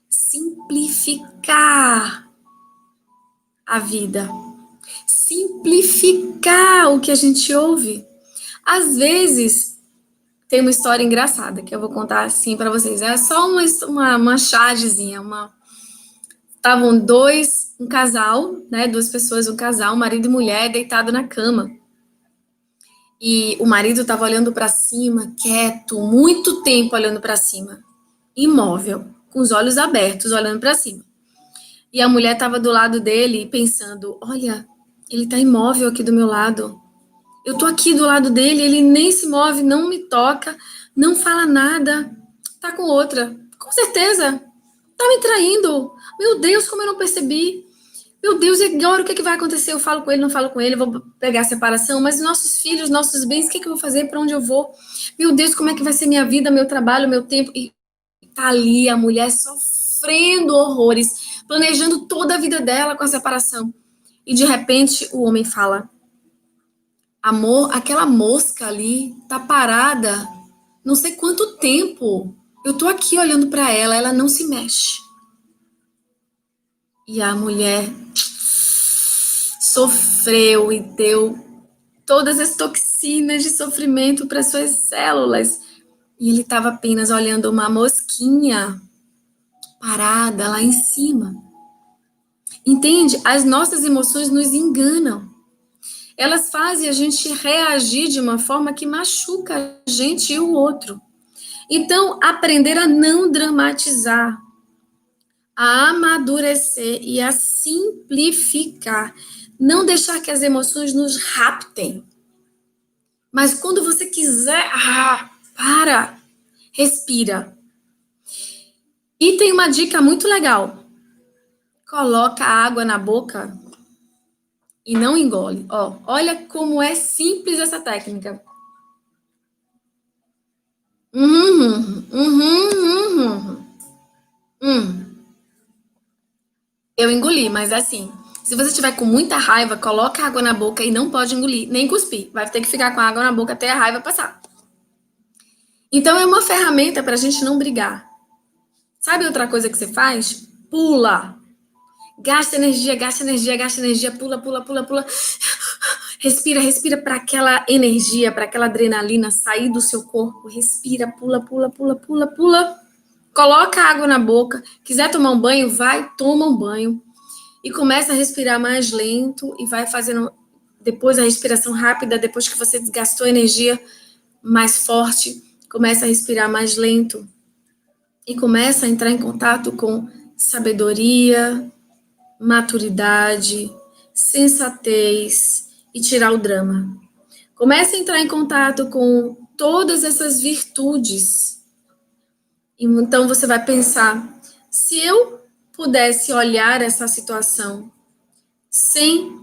simplificar a vida. Simplificar o que a gente ouve. Às vezes, tem uma história engraçada que eu vou contar assim para vocês. É só uma chargezinha. Estavam um casal, né? Duas pessoas, um casal, marido e mulher, deitado na cama. E o marido estava olhando para cima, quieto, muito tempo olhando para cima, imóvel, com os olhos abertos, olhando para cima. E a mulher estava do lado dele, pensando: olha, ele está imóvel aqui do meu lado. Eu tô aqui do lado dele, ele nem se move, não me toca, não fala nada. Tá com outra. Com certeza. Tá me traindo. Meu Deus, como eu não percebi. Meu Deus, e agora o que, é que vai acontecer? Eu falo com ele, não falo com ele, eu vou pegar a separação, mas nossos filhos, nossos bens, o que, é que eu vou fazer? Para onde eu vou? Meu Deus, como é que vai ser minha vida, meu trabalho, meu tempo? E tá ali a mulher sofrendo horrores, planejando toda a vida dela com a separação. E de repente o homem fala: amor, aquela mosca ali tá parada não sei quanto tempo. Eu tô aqui olhando para ela, ela não se mexe. E a mulher sofreu e deu todas as toxinas de sofrimento para suas células. E ele estava apenas olhando uma mosquinha parada lá em cima. Entende? As nossas emoções nos enganam. Elas fazem a gente reagir de uma forma que machuca a gente e o outro. Então, aprender a não dramatizar, a amadurecer e a simplificar. Não deixar que as emoções nos raptem. Mas quando você quiser, para, respira. E tem uma dica muito legal. Coloca a água na boca e não engole. Ó, olha como é simples essa técnica. Eu engoli, mas assim, se você estiver com muita raiva, coloca água na boca e não pode engolir, nem cuspir. Vai ter que ficar com a água na boca até a raiva passar. Então é uma ferramenta para a gente não brigar. Sabe outra coisa que você faz? Pula. Gasta energia, gasta energia, gasta energia, pula, pula, pula, pula. Respira, respira para aquela energia, para aquela adrenalina sair do seu corpo. Respira, pula, pula, pula, pula, pula. Coloca água na boca. Quiser tomar um banho, vai, toma um banho. E começa a respirar mais lento e vai fazendo depois a respiração rápida, depois que você desgastou a energia mais forte, começa a respirar mais lento e começa a entrar em contato com sabedoria, maturidade, sensatez e tirar o drama. Começa a entrar em contato com todas essas virtudes. Então você vai pensar: se eu pudesse olhar essa situação sem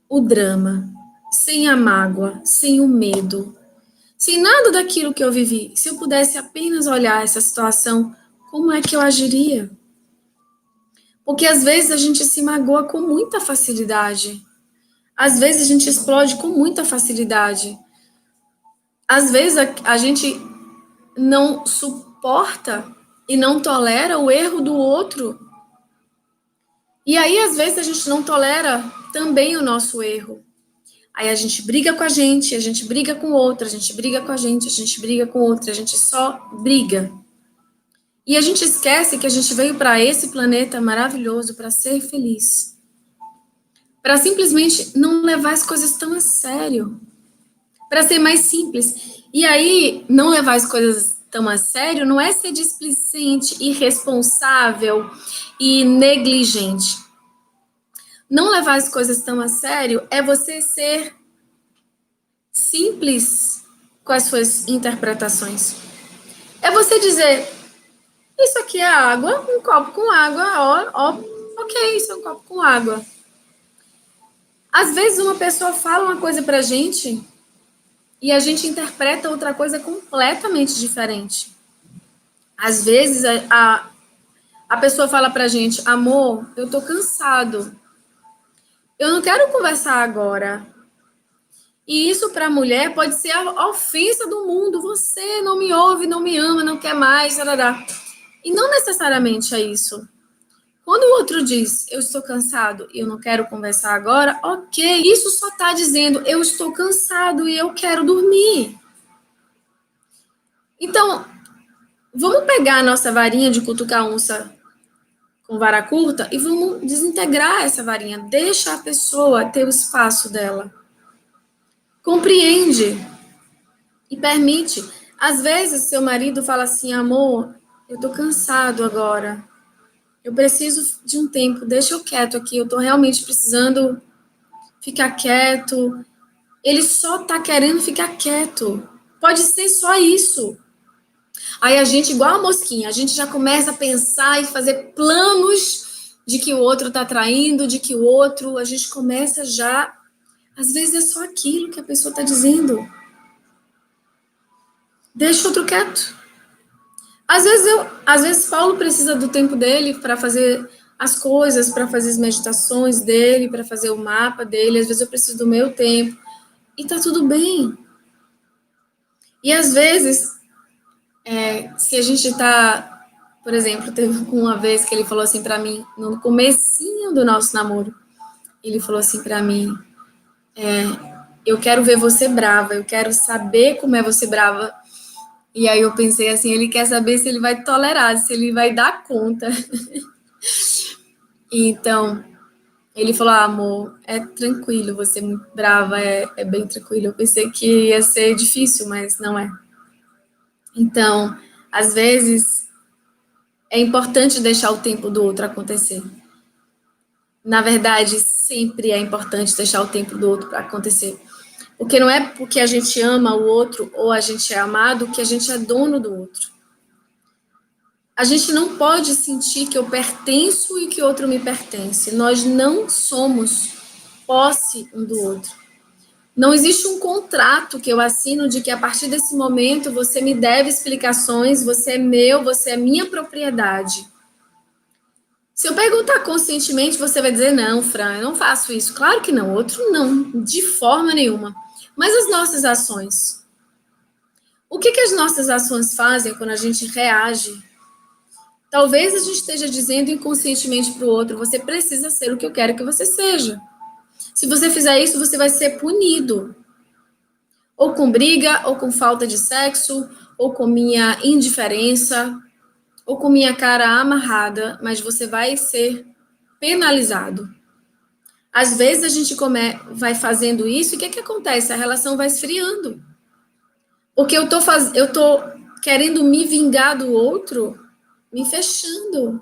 o drama, sem a mágoa, sem o medo, sem nada daquilo que eu vivi, se eu pudesse apenas olhar essa situação, como é que eu agiria? Porque às vezes a gente se magoa com muita facilidade. Às vezes a gente explode com muita facilidade. Às vezes a gente não suporta e não tolera o erro do outro. E aí, às vezes, a gente não tolera também o nosso erro. Aí a gente briga com a gente briga com outra, a gente briga com a gente briga com outra, a gente só briga. E a gente esquece que a gente veio para esse planeta maravilhoso para ser feliz. Para simplesmente não levar as coisas tão a sério. Para ser mais simples. E aí, não levar as coisas tão a sério não é ser displicente, irresponsável e negligente. Não levar as coisas tão a sério é você ser simples com as suas interpretações. É você dizer, isso aqui é água, um copo com água, ok, isso é um copo com água. Às vezes uma pessoa fala uma coisa pra gente e a gente interpreta outra coisa completamente diferente. Às vezes a pessoa fala pra gente, amor, eu tô cansado, eu não quero conversar agora. E isso para a mulher pode ser a ofensa do mundo. Você não me ouve, não me ama, não quer mais, tarará. E não necessariamente é isso. Quando o outro diz, eu estou cansado e eu não quero conversar agora, ok, isso só está dizendo, eu estou cansado e eu quero dormir. Então, vamos pegar a nossa varinha de cutucar onça com vara curta e vamos desintegrar essa varinha. Deixa a pessoa ter o espaço dela. Compreende e permite. Às vezes, seu marido fala assim, amor, eu tô cansado agora. Eu preciso de um tempo, deixa eu quieto aqui, eu tô realmente precisando ficar quieto. Ele só tá querendo ficar quieto. Pode ser só isso. Aí a gente, igual a mosquinha, a gente já começa a pensar e fazer planos de que o outro tá traindo, de que o outro, a gente começa já. Às vezes é só aquilo que a pessoa tá dizendo. Deixa o outro quieto. Às vezes Paulo precisa do tempo dele para fazer as coisas, para fazer as meditações dele, para fazer o mapa dele. Às vezes eu preciso do meu tempo e tá tudo bem. E às vezes, se a gente tá, por exemplo, teve uma vez que ele falou assim para mim no comecinho do nosso namoro, ele falou assim para mim, eu quero ver você brava, eu quero saber como é você brava. E aí eu pensei assim, ele quer saber se ele vai tolerar, se ele vai dar conta. Então, ele falou, amor, é tranquilo, você é muito brava, é bem tranquilo. Eu pensei que ia ser difícil, mas não é. Então, às vezes, é importante deixar o tempo do outro acontecer. Na verdade, sempre é importante deixar o tempo do outro para acontecer. Porque não é porque a gente ama o outro ou a gente é amado que a gente é dono do outro. A gente não pode sentir que eu pertenço e que o outro me pertence. Nós não somos posse um do outro. Não existe um contrato que eu assino de que a partir desse momento você me deve explicações, você é meu, você é minha propriedade. Se eu perguntar conscientemente, você vai dizer, não, Fran, eu não faço isso. Claro que não, outro não, de forma nenhuma. Mas as nossas ações? O que as nossas ações fazem quando a gente reage? Talvez a gente esteja dizendo inconscientemente para o outro, você precisa ser o que eu quero que você seja. Se você fizer isso, você vai ser punido. Ou com briga, ou com falta de sexo, ou com minha indiferença, ou com minha cara amarrada, mas você vai ser penalizado. Às vezes a gente vai fazendo isso e o que acontece? A relação vai esfriando. Porque eu tô querendo me vingar do outro, me fechando.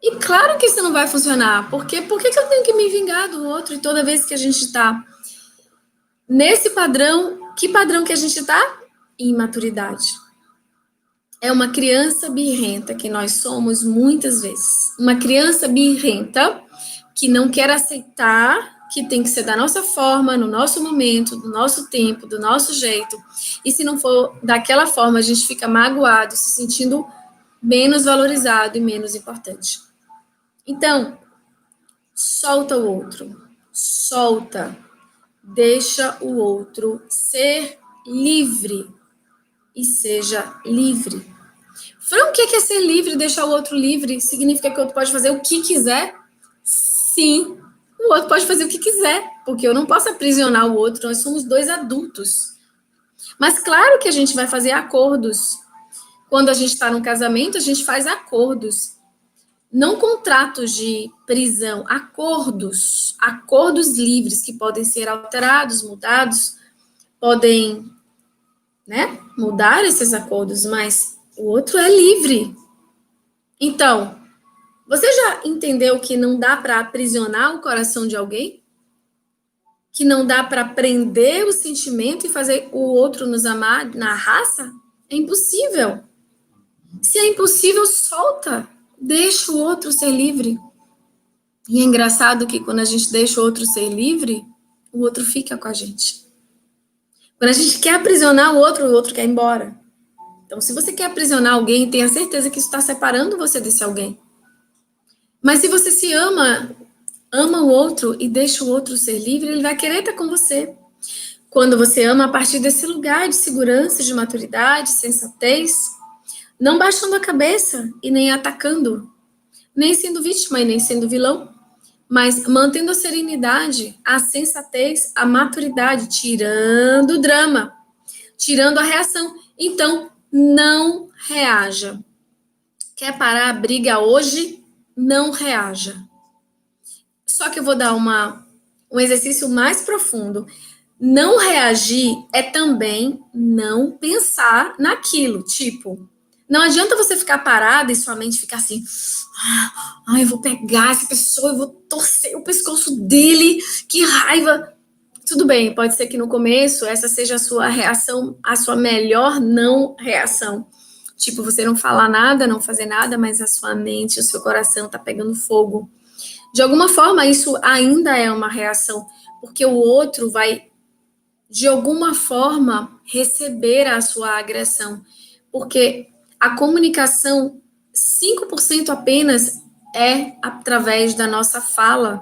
E claro que isso não vai funcionar. Porque por que eu tenho que me vingar do outro? E toda vez que a gente está nesse padrão, que padrão que a gente está? Imaturidade. É uma criança birrenta que nós somos muitas vezes. Uma criança birrenta que não quer aceitar que tem que ser da nossa forma, no nosso momento, do nosso tempo, do nosso jeito. E se não for daquela forma, a gente fica magoado, se sentindo menos valorizado e menos importante. Então, solta o outro. Solta. Deixa o outro ser livre. e seja livre. Fran, o que é ser livre? Deixar o outro livre? Significa que o outro pode fazer o que quiser? Sim, o outro pode fazer o que quiser, porque eu não posso aprisionar o outro, nós somos dois adultos. Mas claro que a gente vai fazer acordos. Quando a gente está num casamento, a gente faz acordos. Não contratos de prisão, acordos. Acordos livres que podem ser alterados, mudados, podem, né, mudar esses acordos, mas o outro é livre. Então, você já entendeu que não dá para aprisionar o coração de alguém? Que não dá para prender o sentimento e fazer o outro nos amar na raça? É impossível. Se é impossível, solta. Deixa o outro ser livre. E é engraçado que quando a gente deixa o outro ser livre, o outro fica com a gente. Quando a gente quer aprisionar o outro quer ir embora. Então, se você quer aprisionar alguém, tenha certeza que isso está separando você desse alguém. Mas se você se ama, ama o outro e deixa o outro ser livre, ele vai querer estar com você. Quando você ama a partir desse lugar de segurança, de maturidade, sensatez, não baixando a cabeça e nem atacando, nem sendo vítima e nem sendo vilão, mas mantendo a serenidade, a sensatez, a maturidade, tirando o drama, tirando a reação. Então, não reaja. Quer parar a briga hoje? Não reaja. Só que eu vou dar um exercício mais profundo. Não reagir é também não pensar naquilo. Tipo, não adianta você ficar parada e sua mente ficar assim, eu vou pegar essa pessoa, eu vou torcer o pescoço dele, que raiva. Tudo bem, pode ser que no começo essa seja a sua reação, a sua melhor não reação. Tipo, você não falar nada, não fazer nada, mas a sua mente, o seu coração tá pegando fogo. De alguma forma, isso ainda é uma reação, porque o outro vai, de alguma forma, receber a sua agressão. Porque a comunicação, 5% apenas, é através da nossa fala.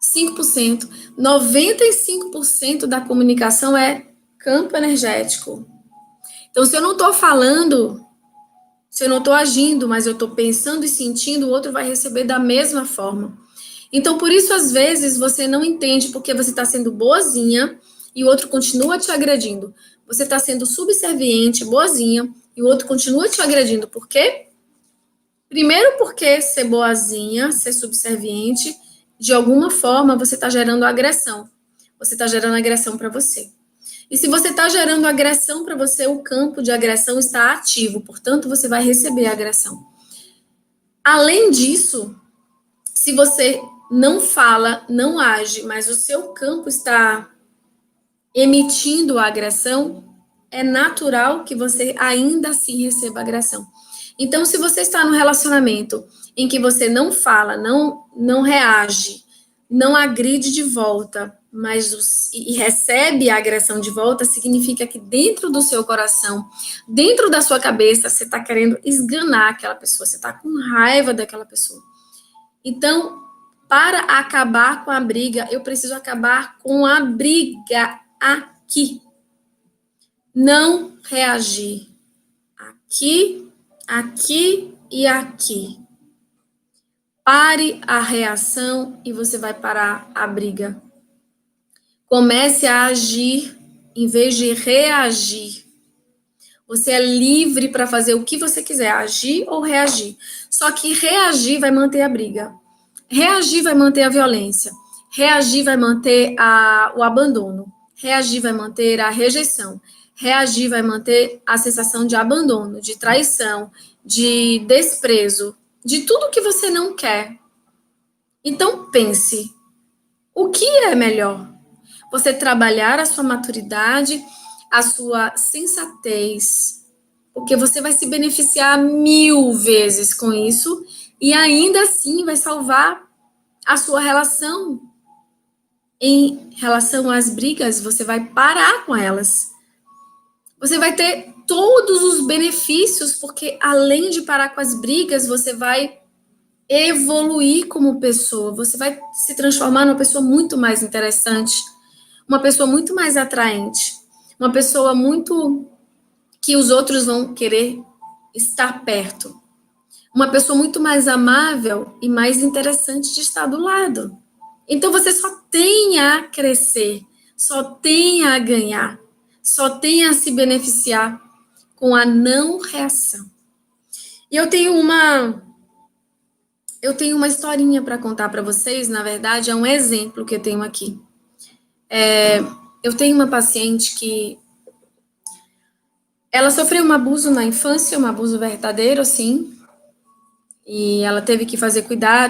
5%. 95% da comunicação é campo energético. Então, se eu não estou falando, se eu não estou agindo, mas eu estou pensando e sentindo, o outro vai receber da mesma forma. Então, por isso, às vezes, você não entende porque você está sendo boazinha e o outro continua te agredindo. Você está sendo subserviente, boazinha, e o outro continua te agredindo. Por quê? Primeiro porque ser boazinha, ser subserviente, de alguma forma você está gerando agressão. Você está gerando agressão para você. E se você está gerando agressão para você, o campo de agressão está ativo, portanto, você vai receber a agressão. Além disso, se você não fala, não age, mas o seu campo está emitindo a agressão, é natural que você ainda assim receba agressão. Então, se você está num relacionamento em que você não fala, não reage, não agride de volta, mas e recebe a agressão de volta, significa que dentro do seu coração, dentro da sua cabeça, você está querendo esganar aquela pessoa, você está com raiva daquela pessoa. Então, para acabar com a briga, eu preciso acabar com a briga aqui. Não reagir. Aqui, aqui e aqui. Pare a reação e você vai parar a briga. Comece a agir em vez de reagir. Você é livre para fazer o que você quiser, agir ou reagir. Só que reagir vai manter a briga. Reagir vai manter a violência. Reagir vai manter o abandono. Reagir vai manter a rejeição. Reagir vai manter a sensação de abandono, de traição, de desprezo, de tudo que você não quer. Então pense, o que é melhor? Você trabalhar a sua maturidade, a sua sensatez, porque você vai se beneficiar 1000 vezes com isso e ainda assim vai salvar a sua relação. Em relação às brigas, você vai parar com elas. Você vai ter todos os benefícios, porque além de parar com as brigas, você vai evoluir como pessoa, você vai se transformar numa pessoa muito mais interessante, uma pessoa muito mais atraente, uma pessoa muito que os outros vão querer estar perto. Uma pessoa muito mais amável e mais interessante de estar do lado. Então você só tem a crescer, só tem a ganhar, só tem a se beneficiar com a não reação. E eu tenho uma historinha para contar para vocês, na verdade, é um exemplo que eu tenho aqui. Eu tenho uma paciente que ela sofreu um abuso na infância, um abuso verdadeiro, assim, e ela teve que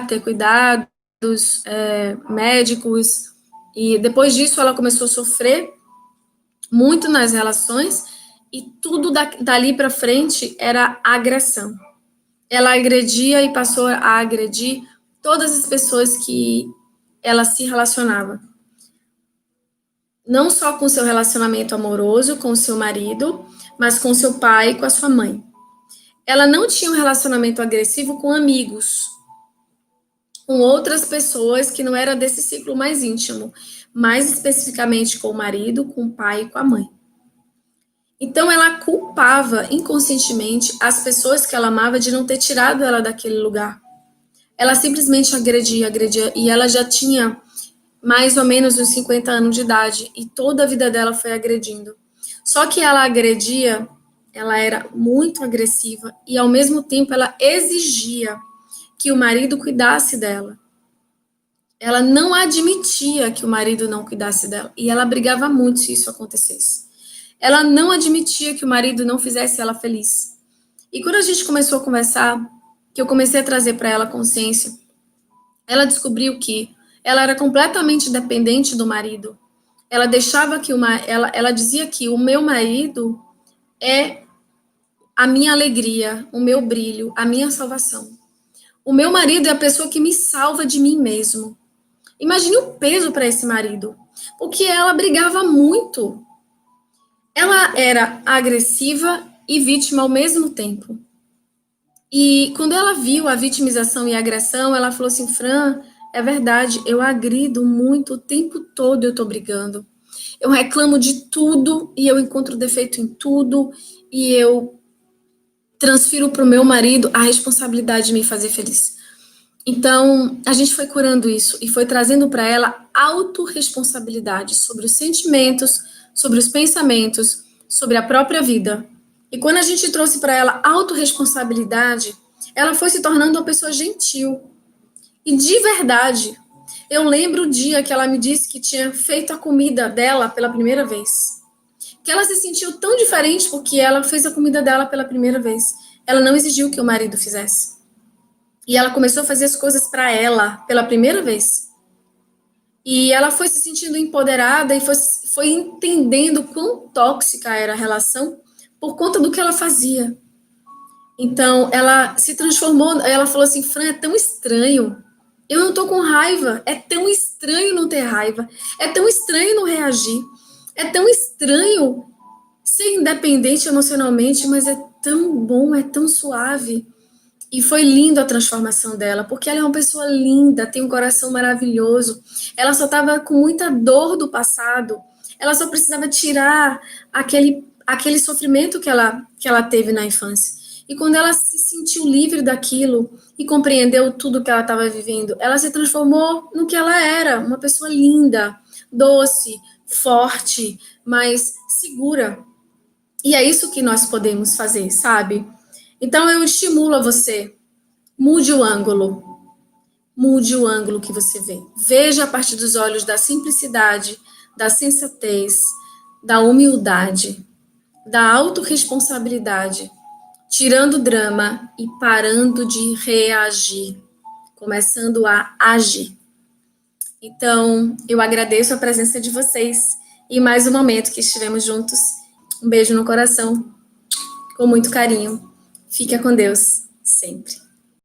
ter cuidados médicos, e depois disso ela começou a sofrer muito nas relações, e tudo dali para frente era agressão. Ela agredia e passou a agredir todas as pessoas que ela se relacionava. Não só com seu relacionamento amoroso, com o seu marido, mas com seu pai e com a sua mãe. Ela não tinha um relacionamento agressivo com amigos, com outras pessoas que não era desse ciclo mais íntimo, mais especificamente com o marido, com o pai e com a mãe. Então ela culpava inconscientemente as pessoas que ela amava de não ter tirado ela daquele lugar. Ela simplesmente agredia, e ela já tinha mais ou menos uns 50 anos de idade, e toda a vida dela foi agredindo. Só que ela agredia, ela era muito agressiva, e ao mesmo tempo ela exigia que o marido cuidasse dela. Ela não admitia que o marido não cuidasse dela, e ela brigava muito se isso acontecesse. Ela não admitia que o marido não fizesse ela feliz. E quando a gente começou a conversar, que eu comecei a trazer para ela consciência, ela descobriu que ela era completamente dependente do marido. Ela deixava que ela dizia que o meu marido é a minha alegria, o meu brilho, a minha salvação. O meu marido é a pessoa que me salva de mim mesmo. Imagine o peso para esse marido, porque ela brigava muito. Ela era agressiva e vítima ao mesmo tempo. E quando ela viu a vitimização e a agressão, ela falou assim: Fran, é verdade, eu agrido muito, o tempo todo eu tô brigando. Eu reclamo de tudo e eu encontro defeito em tudo e eu transfiro para o meu marido a responsabilidade de me fazer feliz. Então, a gente foi curando isso e foi trazendo para ela autorresponsabilidade sobre os sentimentos, sobre os pensamentos, sobre a própria vida. E quando a gente trouxe para ela autorresponsabilidade, ela foi se tornando uma pessoa gentil. E de verdade, eu lembro o dia que ela me disse que tinha feito a comida dela pela primeira vez. Que ela se sentiu tão diferente porque ela fez a comida dela pela primeira vez. Ela não exigiu que o marido fizesse. E ela começou a fazer as coisas para ela pela primeira vez. E ela foi se sentindo empoderada e foi entendendo quão tóxica era a relação por conta do que ela fazia. Então, ela se transformou, ela falou assim: Fran, é tão estranho. Eu não tô com raiva. É tão estranho não ter raiva. É tão estranho não reagir. É tão estranho ser independente emocionalmente, mas é tão bom, é tão suave. E foi lindo a transformação dela, porque ela é uma pessoa linda, tem um coração maravilhoso. Ela só estava com muita dor do passado. Ela só precisava tirar aquele sofrimento que ela teve na infância. E quando ela se sentiu livre daquilo e compreendeu tudo que ela estava vivendo, ela se transformou no que ela era, uma pessoa linda, doce, forte, mas segura. E é isso que nós podemos fazer, sabe? Então eu estimulo a você, mude o ângulo que você vê. Veja a partir dos olhos da simplicidade, da sensatez, da humildade, da autorresponsabilidade, tirando o drama e parando de reagir, começando a agir. Então, eu agradeço a presença de vocês e mais um momento que estivemos juntos. Um beijo no coração, com muito carinho. Fica com Deus, sempre.